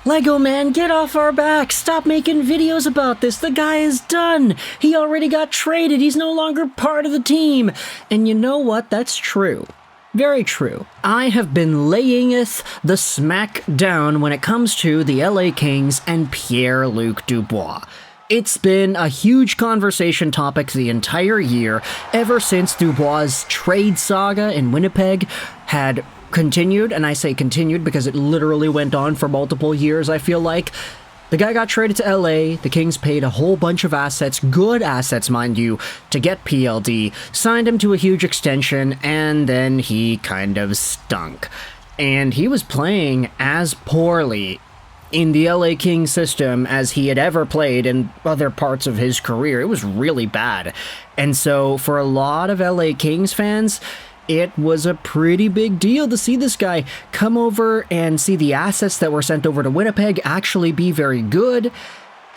Lego man, get off our back! Stop making videos about this! The guy is done! He already got traded! He's no longer part of the team! And you know what? That's true. Very true. I have been layingeth the smack down when it comes to the LA Kings and Pierre-Luc Dubois. It's been a huge conversation topic the entire year, ever since Dubois' trade saga in Winnipeg had continued, and I say continued because it literally went on for multiple years, I feel like. The guy got traded to LA, the Kings paid a whole bunch of assets, good assets mind you, to get PLD, signed him to a huge extension, and then he kind of stunk. And he was playing as poorly in the LA Kings system as he had ever played in other parts of his career. It was really bad. And so for a lot of LA Kings fans, it was a pretty big deal to see this guy come over and see the assets that were sent over to Winnipeg actually be very good.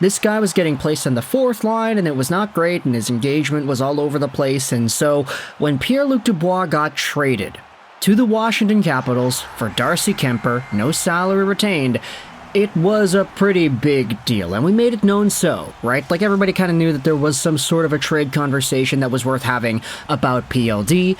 This guy was getting placed on the fourth line, and it was not great, and his engagement was all over the place. And so when Pierre-Luc Dubois got traded to the Washington Capitals for Darcy Kuemper, no salary retained, it was a pretty big deal, and we made it known so, right? Like, everybody kind of knew that there was some sort of a trade conversation that was worth having about PLD.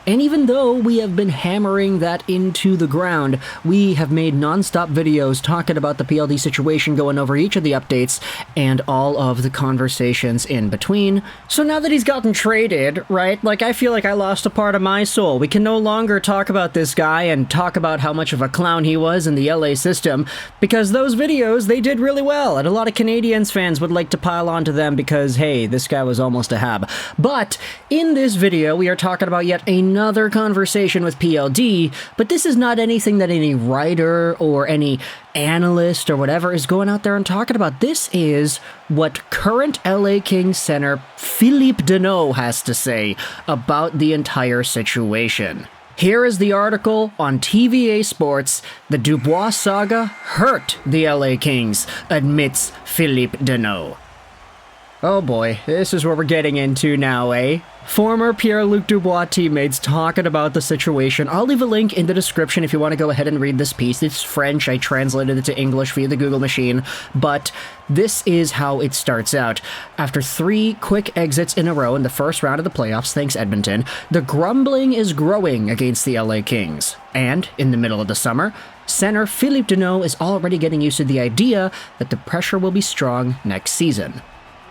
And even though we have been hammering that into the ground, we have made non-stop videos talking about the PLD situation, going over each of the updates and all of the conversations in between. So now that he's gotten traded, right, like, I feel like I lost a part of my soul. We can no longer talk about this guy and talk about how much of a clown he was in the LA system, because those videos, they did really well, and a lot of Canadiens fans would like to pile onto them because, hey, this guy was almost a hab. But in this video, we are talking about yet another conversation with PLD, but this is not anything that any writer or any analyst or whatever is going out there and talking about. This is what current LA Kings center Phillip Danault has to say about the entire situation. Here is the article on TVA Sports. The Dubois saga hurt the LA Kings, admits Phillip Danault. Oh boy, this is what we're getting into now, eh? Former Pierre-Luc Dubois teammates talking about the situation. I'll leave a link in the description if you want to go ahead and read this piece. It's French, I translated it to English via the Google machine, but this is how it starts out. After 3 quick exits in a row in the first round of the playoffs, thanks Edmonton, the grumbling is growing against the LA Kings. And, in the middle of the summer, center Phillip Danault is already getting used to the idea that the pressure will be strong next season.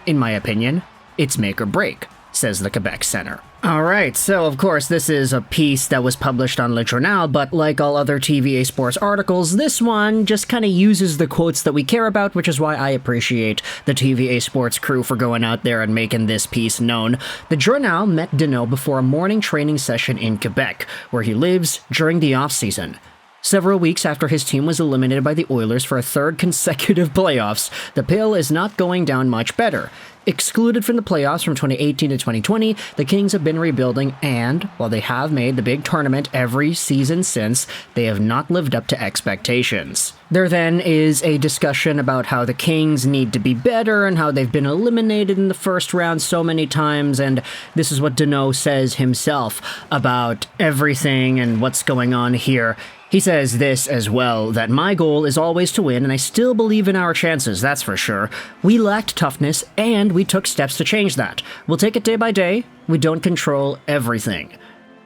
In my opinion, it's make or break, says the Quebec center. Alright, so of course this is a piece that was published on Le Journal, but like all other TVA Sports articles, this one just kind of uses the quotes that we care about, which is why I appreciate the TVA Sports crew for going out there and making this piece known. The Journal met Danault before a morning training session in Quebec, where he lives during the off-season. Several weeks after his team was eliminated by the Oilers for a 3rd consecutive playoffs, the pill is not going down much better. Excluded from the playoffs from 2018 to 2020, the Kings have been rebuilding, and while they have made the big tournament every season since, they have not lived up to expectations. There then is a discussion about how the Kings need to be better and how they've been eliminated in the first round so many times, and this is what Danault says himself about everything and what's going on here. He says this as well, that my goal is always to win, and I still believe in our chances, that's for sure. We lacked toughness, and we took steps to change that. We'll take it day by day. We don't control everything.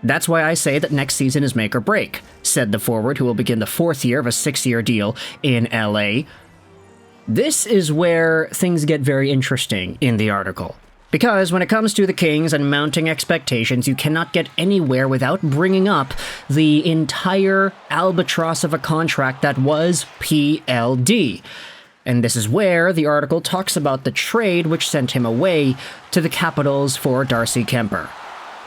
That's why I say that next season is make or break, said the forward, who will begin the 4th year of a 6-year deal in LA. This is where things get very interesting in the article. Because when it comes to the Kings and mounting expectations, you cannot get anywhere without bringing up the entire albatross of a contract that was PLD. And this is where the article talks about the trade which sent him away to the Capitals for Darcy Kuemper.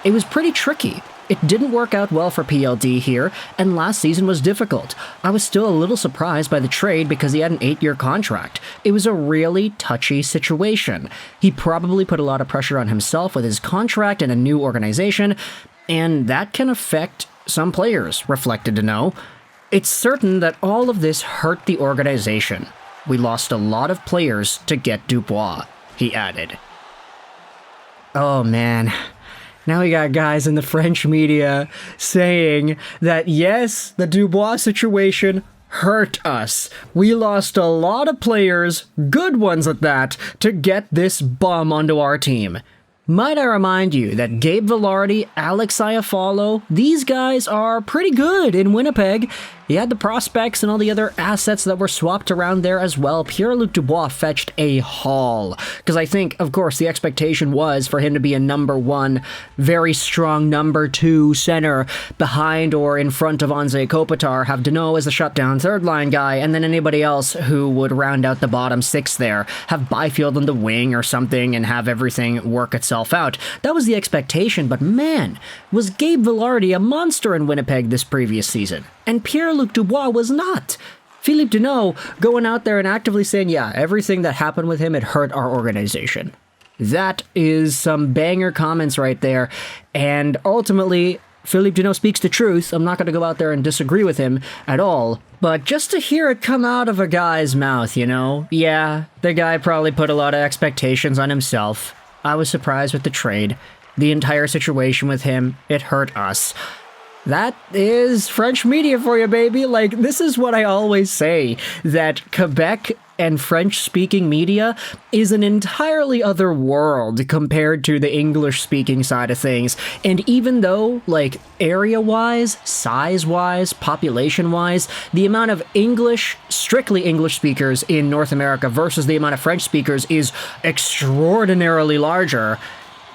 It was pretty tricky. It didn't work out well for PLD here, and last season was difficult. I was still a little surprised by the trade because he had an 8-year contract. It was a really touchy situation. He probably put a lot of pressure on himself with his contract and a new organization, and that can affect some players, reflected Danault. It's certain that all of this hurt the organization. We lost a lot of players to get Dubois, he added. Oh man. Now we got guys in the French media saying that yes, the Dubois situation hurt us. We lost a lot of players, good ones at that, to get this bum onto our team. Might I remind you that Gabe Vilardi, Alex Iafallo, these guys are pretty good in Winnipeg. He had the prospects and all the other assets that were swapped around there as well. Pierre-Luc Dubois fetched a haul. Because I think, of course, the expectation was for him to be a number one, very strong number two center behind or in front of Anze Kopitar, have Danault as the shutdown third line guy, and then anybody else who would round out the bottom six there. Have Byfield on the wing or something and have everything work itself out. That was the expectation, but man, was Gabe Vilardi a monster in Winnipeg this previous season. And Pierre-Luc Dubois was not. Phillip Danault going out there and actively saying, yeah, everything that happened with him, it hurt our organization. That is some banger comments right there. And ultimately, Phillip Danault speaks the truth. I'm not going to go out there and disagree with him at all. But just to hear it come out of a guy's mouth, you know? Yeah, the guy probably put a lot of expectations on himself. I was surprised with the trade. The entire situation with him, it hurt us. That is French media for you, baby. Like, this is what I always say, that Quebec and French-speaking media is an entirely other world compared to the English-speaking side of things. And even though, like, area-wise, size-wise, population-wise, the amount of English, strictly English speakers in North America versus the amount of French speakers is extraordinarily larger,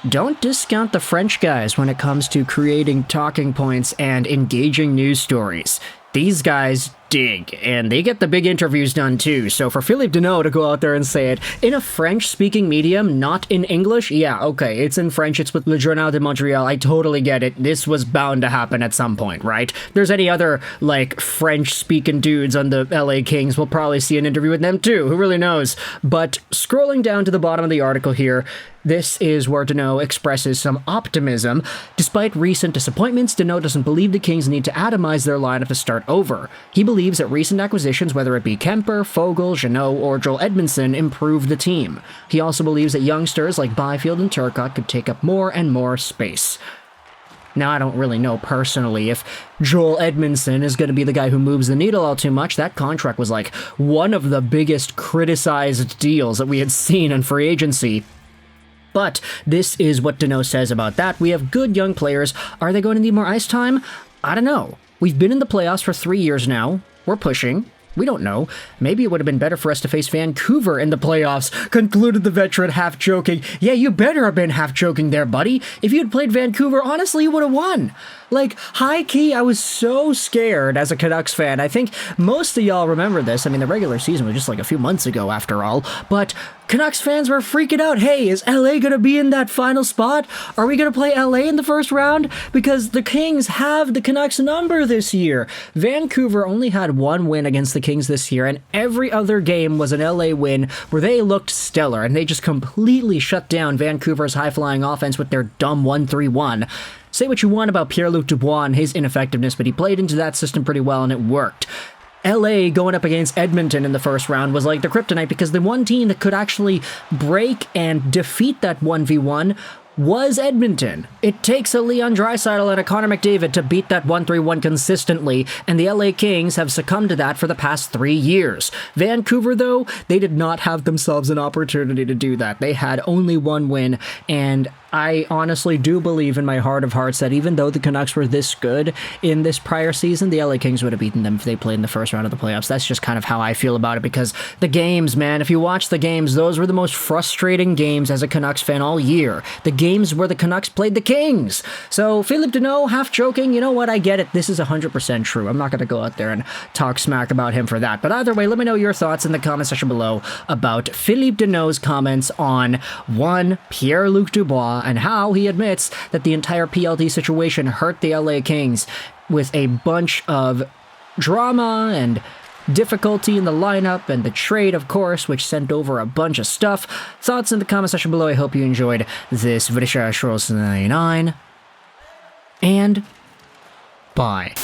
don't discount the French guys when it comes to creating talking points and engaging news stories. These guys dig, and they get the big interviews done too. So for Phillip Danault to go out there and say it in a French-speaking medium, not in English, yeah, okay, it's in French, it's with Le Journal de Montreal, I totally get it. This was bound to happen at some point, right? There's any other, like, French-speaking dudes on the LA Kings, we'll probably see an interview with them too, who really knows? But scrolling down to the bottom of the article here, this is where Danault expresses some optimism. Despite recent disappointments, Danault doesn't believe the Kings need to atomize their lineup to start over. He believes that recent acquisitions, whether it be Kemper, Foegele, Jeannot, or Joel Edmondson, improve the team. He also believes that youngsters like Byfield and Turcotte could take up more and more space. Now, I don't really know personally if Joel Edmondson is going to be the guy who moves the needle all too much. That contract was like one of the biggest criticized deals that we had seen in free agency. But this is what Danault says about that. We have good young players. Are they going to need more ice time? I don't know. We've been in the playoffs for 3 years now. We're pushing. We don't know. Maybe it would have been better for us to face Vancouver in the playoffs, concluded the veteran, half joking. Yeah, you better have been half joking there, buddy. If you had played Vancouver, honestly, you would have won. Like, high-key, I was so scared as a Canucks fan. I think most of y'all remember this. I mean, the regular season was just like a few months ago, after all. But Canucks fans were freaking out. Hey, is LA going to be in that final spot? Are we going to play LA in the first round? Because the Kings have the Canucks number this year. Vancouver only had one win against the Kings this year, and every other game was an LA win where they looked stellar, and they just completely shut down Vancouver's high-flying offense with their dumb 1-3-1. Say what you want about Pierre-Luc Dubois and his ineffectiveness, but he played into that system pretty well, and it worked. LA going up against Edmonton in the first round was like the kryptonite, because the one team that could actually break and defeat that 1v1 was Edmonton. It takes a Leon Draisaitl and a Connor McDavid to beat that 1-3-1 consistently, and the LA Kings have succumbed to that for the past 3 years. Vancouver, though, they did not have themselves an opportunity to do that. They had only one win, and I honestly do believe in my heart of hearts that even though the Canucks were this good in this prior season, the LA Kings would have beaten them if they played in the first round of the playoffs. That's just kind of how I feel about it, because the games, man, if you watch the games, those were the most frustrating games as a Canucks fan all year. The games where the Canucks played the Kings. So Phillip Danault, half joking, you know what, I get it. This is 100% true. I'm not going to go out there and talk smack about him for that. But either way, let me know your thoughts in the comment section below about Phillip Danault's comments on, one, Pierre-Luc Dubois, and how he admits that the entire PLD situation hurt the LA Kings with a bunch of drama and difficulty in the lineup and the trade, of course, which sent over a bunch of stuff. Thoughts in the comment section below. I hope you enjoyed this video. And bye.